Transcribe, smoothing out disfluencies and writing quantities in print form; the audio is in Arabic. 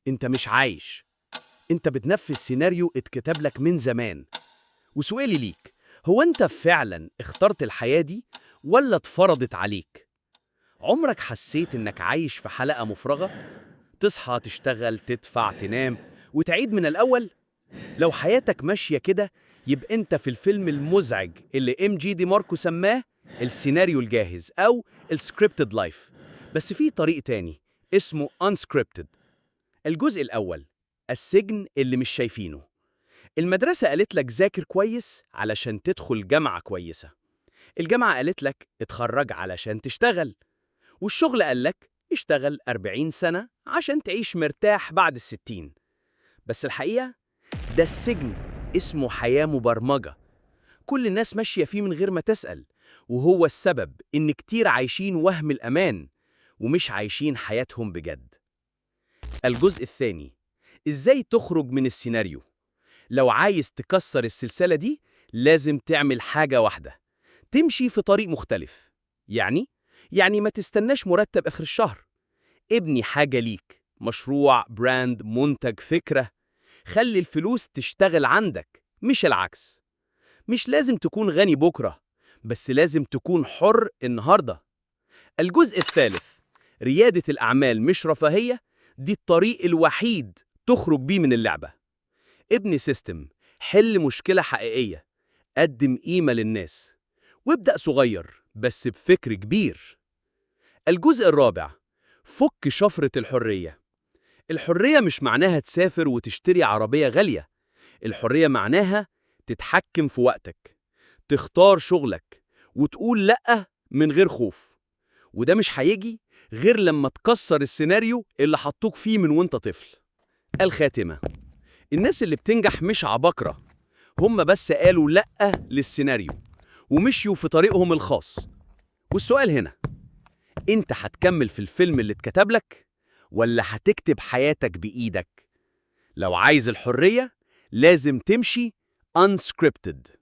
انت مش عايش. انت بتنفذ سيناريو اتكتب لك من زمان. وسؤالي ليك، هو انت فعلا اخترت الحياة دي ولا اتفرضت عليك؟ عمرك حسيت انك عايش في حلقة مفرغة؟ تصحى تشتغل تدفع تنام وتعيد من الأول؟ لو حياتك ماشية كده يبقى انت في الفيلم المزعج اللي MG دي ماركو سماه السيناريو الجاهز أو السكريبتد لايف. بس في طريق تاني اسمه unscripted. الجزء الأول، السجن اللي مش شايفينه. المدرسة قالت لك ذاكر كويس علشان تدخل جامعة كويسة. الجامعة قالت لك اتخرج علشان تشتغل. والشغل قال لك اشتغل 40 سنة عشان تعيش مرتاح بعد ال60. بس الحقيقة ده السجن اسمه حياة مبرمجة. كل الناس ماشية فيه من غير ما تسأل، وهو السبب إن كتير عايشين وهم الأمان ومش عايشين حياتهم بجد. الجزء الثاني، إزاي تخرج من السيناريو؟ لو عايز تكسر السلسلة دي لازم تعمل حاجة واحدة، تمشي في طريق مختلف. يعني ما تستناش مرتب آخر الشهر. ابني حاجة ليك، مشروع، براند، منتج، فكرة. خلي الفلوس تشتغل عندك مش العكس. مش لازم تكون غني بكرة، بس لازم تكون حر النهاردة. الجزء الثالث، ريادة الأعمال مش رفاهية، دي الطريق الوحيد تخرج بيه من اللعبة. ابني سيستم، حل مشكلة حقيقية، قدم قيمة للناس، وابدأ صغير بس بفكر كبير. الجزء الرابع، فك شفرة الحرية. الحرية مش معناها تسافر وتشتري عربية غالية. الحرية معناها تتحكم في وقتك، تختار شغلك، وتقول لأ من غير خوف. وده مش هيجي غير لما تكسر السيناريو اللي حطوك فيه من وانت طفل. الخاتمة، الناس اللي بتنجح مش عباقرة، هم بس قالوا لأ للسيناريو ومشيوا في طريقهم الخاص. والسؤال هنا، انت هتكمل في الفيلم اللي اتكتب لك ولا هتكتب حياتك بإيدك؟ لو عايز الحرية لازم تمشي unscripted.